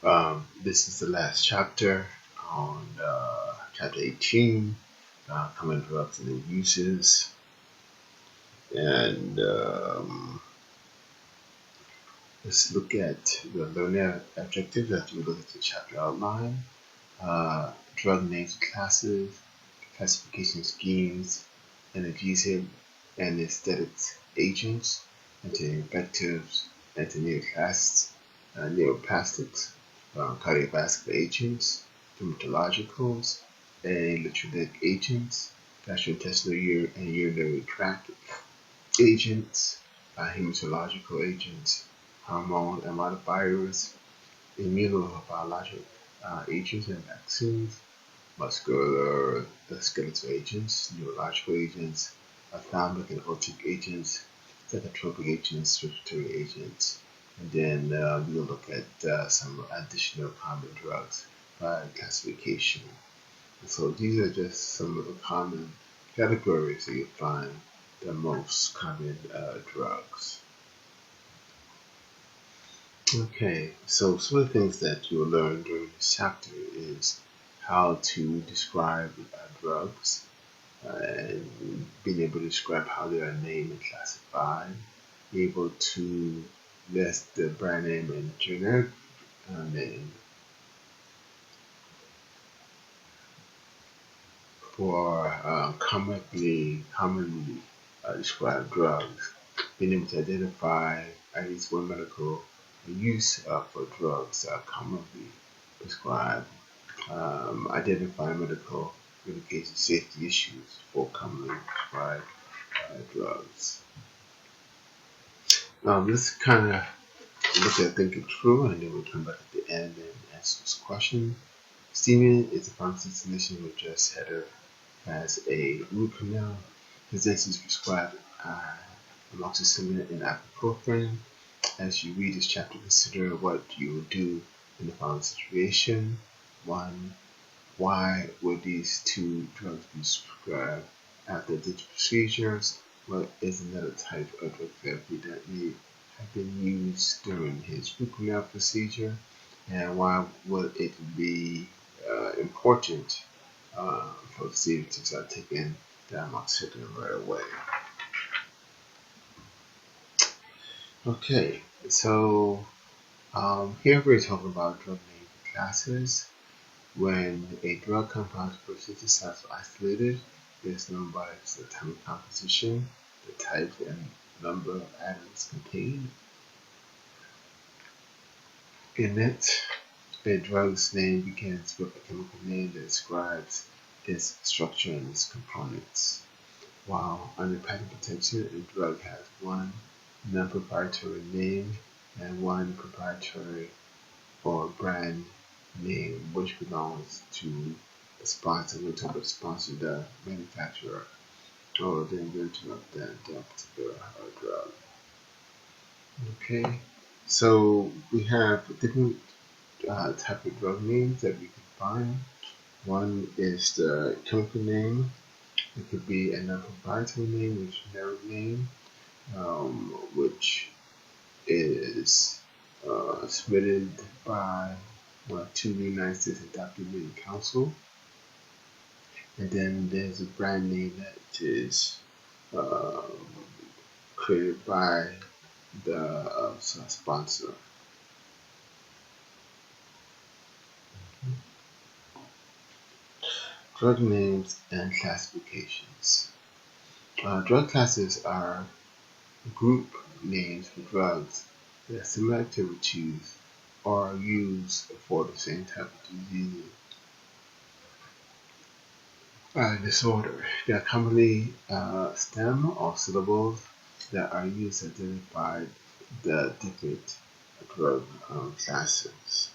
This is the last chapter on chapter 18, common drugs and their uses. And let's look at the learning objectives as we look at the chapter outline. Drug names, classes, classification schemes, analgesic and anesthetics agents, anti-infectives, neuroplastics, cardiovascular agents, dermatologicals, and electrolytic agents, gastrointestinal and urinary tract agents, hematological agents, hormone and modifiers, immunobiologic agents and vaccines, muscular skeletal agents, neurological agents, ophthalmic and otic agents, psychotropic agents, respiratory agents. And then we'll look at some additional common drugs by classification. And so these are just some of the common categories that you find the most common drugs. Okay, so some of the things that you'll learn during this chapter is how to describe drugs and being able to describe how they are named and classified, be able to list the brand name and generic name for commonly described drugs, being able to identify at least one medical use for drugs commonly prescribed, identify medication safety issues for commonly prescribed drugs. Let's kind of look at thinking through, and then we'll come back at the end and answer this question. Steaming is a pharmacist clinician who just has a root canal. Physicians is prescribed amoxicillin and ibuprofen. As you read this chapter, consider what you will do in the following situation. One, why would these two drugs be prescribed after the procedures? What is another type of drug therapy that may have been used during his root canal procedure? And why would it be important for the student to start taking the amoxicillin right away? Okay, so here we're talking about drug name classes. When a drug compound is synthesized or isolated, it is known by its atomic composition, the type and number of atoms contained in it. A drug's name begins with a chemical name that describes its structure and its components. While under patent protection, a drug has one non-proprietary name and one proprietary or brand name which belongs to the sponsor, which will sponsor the manufacturer or the inventor of that particular drug. Okay, so we have different type of drug names that we can find. One is the chemical name. It could be a non-proprietary name, which is generic name, which is submitted by to the United States Documenting Council. And then there's a brand name that is um, created by the sponsor. Drug names and classifications. Drug classes are group names for drugs that are similar activities or are used for the same type of disease disorder. They are commonly stem or syllables that are used to identify the different drug classes.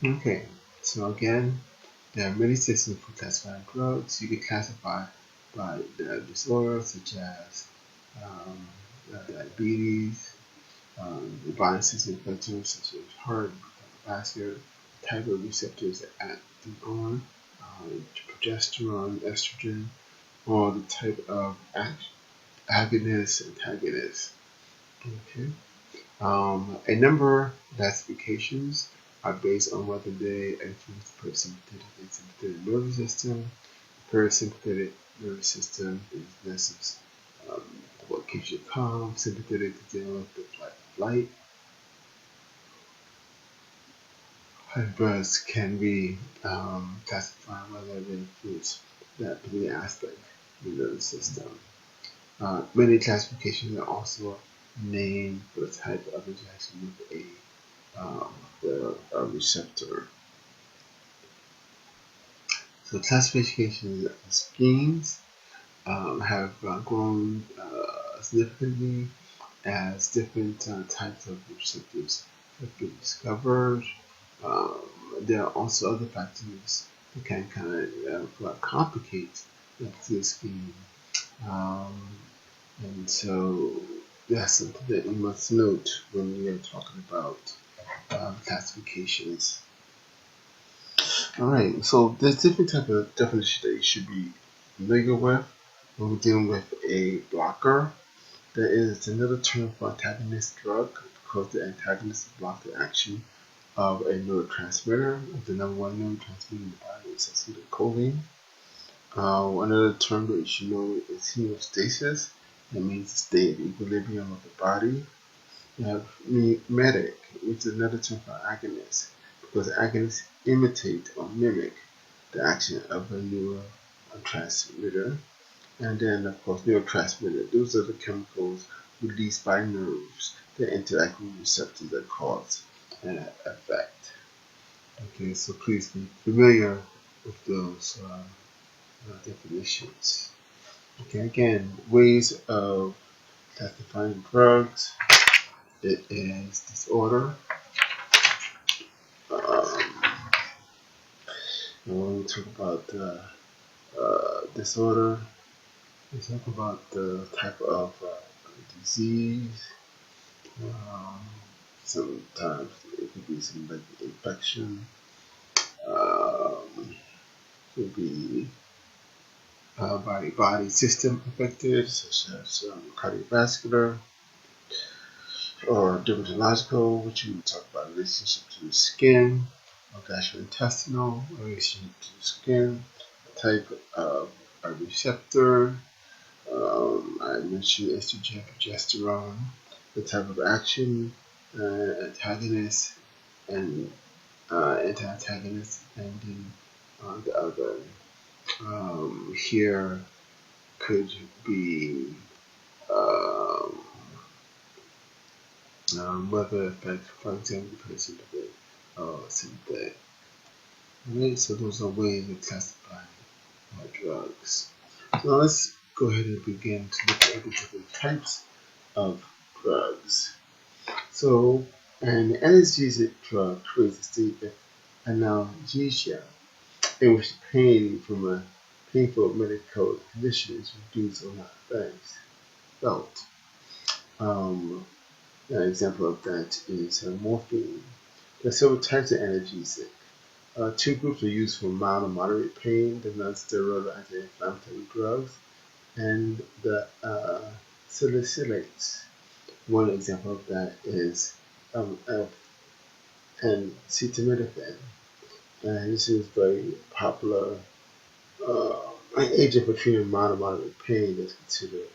Okay, so again, there are many systems for classifying drugs. You can classify by the disorders such as um, diabetes, the body system factors such as heart, cardiovascular, type of receptors that act on progesterone, estrogen, or the type of agonist, antagonist. Okay. A number of classifications are based on whether they influence the parasympathetic and sympathetic nervous system. Parasympathetic nervous system is this um, what keeps you calm. Sympathetic is dealing with the flight. Hybrids can be classified whether they influence that particular aspect of the nervous system. Many classifications are also named for the type of interaction with a receptor. So classification schemes have grown significantly as different types of receptors have been discovered. Um, there are also other factors that can kind of complicate the scheme. Um, and so that's something that you must note when we are talking about classifications. All right, so there's different type of definition that you should be familiar with when we're dealing with a blocker. There is another term for antagonist drug because the antagonist block the action of a neurotransmitter. The number one neurotransmitter in the body is acetylcholine. Another term that you should know is homeostasis. That means the state of equilibrium of the body. You have mimetic, which is another term for agonist, because agonists imitate or mimic the action of a neurotransmitter. And then, of course, neurotransmitter. Those are the chemicals released by nerves that interact with receptors that cause an effect. Okay, so please be familiar with those definitions. Okay, again, ways of classifying drugs. It is disorder. When we talk about disorder, we talk about the type of disease. Um, Sometimes it could be some like infection. Could be body system affected, such as cardiovascular or dermatological, which we talk about relationship to the skin, or gastrointestinal relationship to the skin, type of a receptor. I mentioned estrogen, progesterone, the type of action, antagonist, and anti-antagonist, and then the other here could be um, whether effect, for example, sympathetic or synthetic. Alright, so those are ways of classifying drugs. So now let's go ahead and begin to look at the different types of drugs. So an analgesic drug creates a state of analgesia in which pain from a painful medical condition is reduced or not felt. An example of that is morphine. There are several types of analgesic. Two groups are used for mild or moderate pain: the non-steroidal anti-inflammatory drugs and the salicylates. One example of that is acetaminophen. And this is very popular uh, agent for treating mild or moderate pain that's considered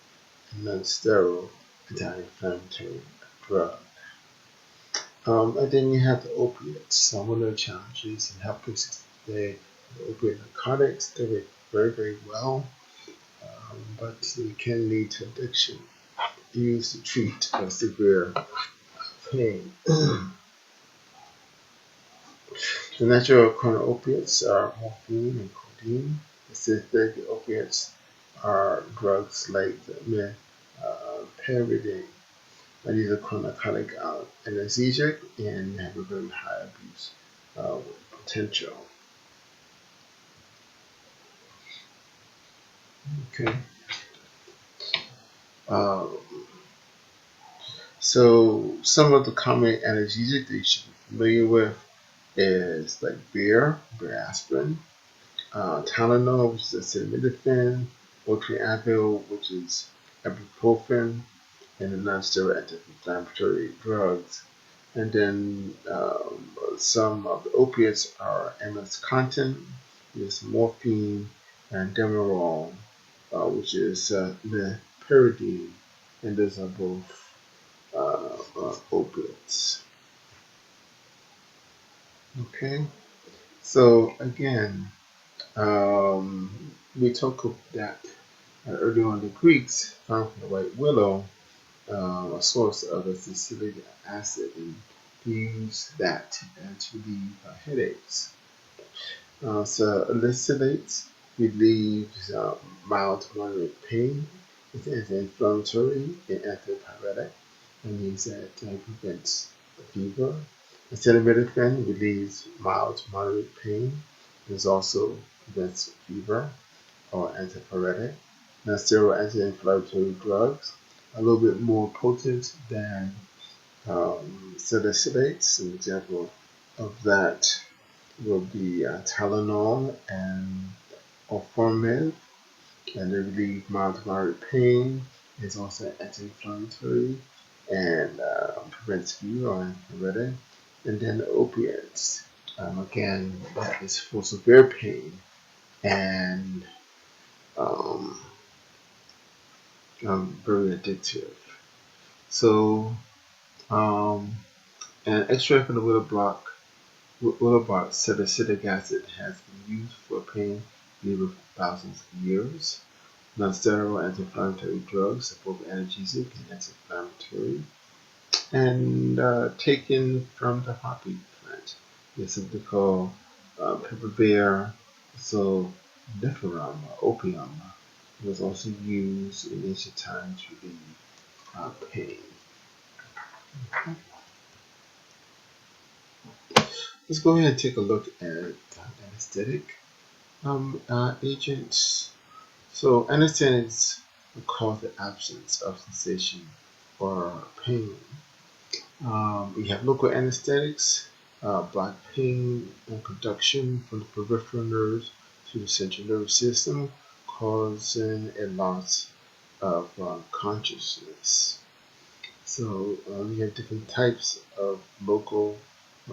a non-steroidal anti-inflammatory drug. And then you have the opiates. One of the challenges in healthcare system today, the opiate narcotics, they work very, very well, but they can lead to addiction used to treat severe pain. The natural opiates are morphine and codeine. The synthetic opiates are drugs like meperidine. These are narcotic anesthesia and have a very high abuse potential. Okay. Um, so some of the common analgesic that you should be familiar with is like beer aspirin, Tylenol, which is acetaminophen, Otrivil, which is ibuprofen, and the non-steroidal anti-inflammatory drugs. And then some of the opiates are MS-Contin, is morphine, and Demerol, which is methylpyridine, and those are both opiates. Okay, so again, we talked that earlier on the Greeks found from the white willow a source of a salicylic acid, and they use that to relieve headaches. So salicylates relieves mild to moderate pain. It's anti-inflammatory and antipyretic, and means that it prevents the fever. Acetaminophen relieves mild to moderate pain. It also prevents fever or antipyretic. Non-steroidal anti-inflammatory drugs are a little bit more potent than salicylates. An example of that will be Tylenol and Orformin, and they relieve mild to moderate pain. It's also anti-inflammatory and prevents fever or antipyretic. And then opiates. Again, that is for severe pain and um, very addictive. So, an extract from the Willow bark salicylic acid has been used for pain relief for thousands of years. Non-steroidal anti-inflammatory drugs are both analgesic and anti-inflammatory, and taken from the poppy plant. There's something called pepperbear somniferum or opium. It was also used in ancient times to relieve pain. Let's go ahead and take a look at anesthetic agents. So anesthetics cause the absence of sensation or pain. We have local anesthetics, block pain and conduction from the peripheral nerves to the central nervous system, causing a loss of consciousness. So we have different types of local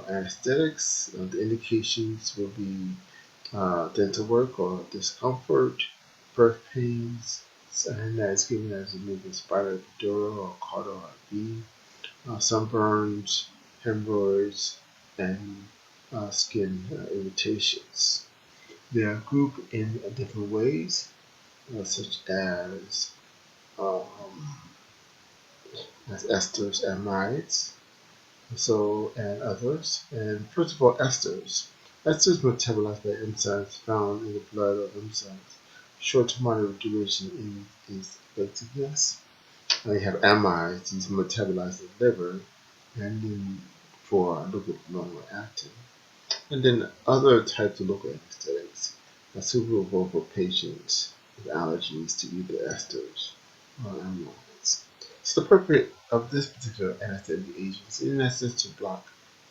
anesthetics. The indications will be dental work or discomfort, birth pains, and that is given as a maybe spinal epidural or caudal IV, sunburns, hemorrhoids, and skin irritations. They are grouped in different ways, such um, as esters, amides, and others. And first of all, esters. Esters metabolized by enzymes found in the blood of enzymes. Short to moderate duration in its effectiveness. And you have amides, these metabolize the liver, and then for a little bit longer acting. And then other types of local anesthetics are suitable for patients with allergies to either esters or amides. So the purpose of this particular anesthetic agent is in essence to block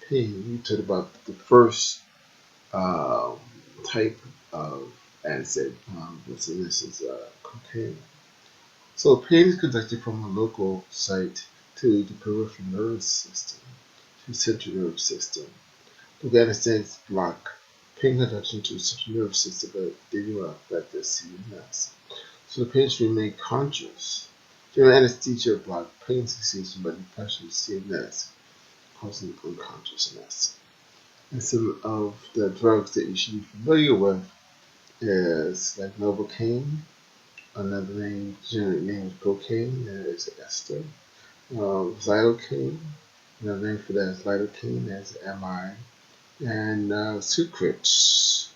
pain. We talked about the first type of anesthetic, which in essence cocaine. So pain is conducted from a local site to the peripheral nervous system, to the central nervous system. The anesthetics block pain conduction to the central nervous system, but they do not affect the CNS. So the patient remain conscious. General anesthesia block pain cessation by depression of CNS, causing unconsciousness. And some of the drugs that you should be familiar with is like Novocaine, another name, generic name is cocaine, that is ester. Xylocaine, another name for that is lidocaine, that's MI. And Sucrets,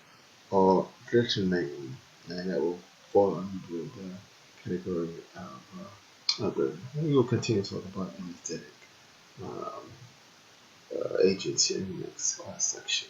or glycinate, and that will fall under the category of other. We will continue to talk about anesthetic agents in the next section.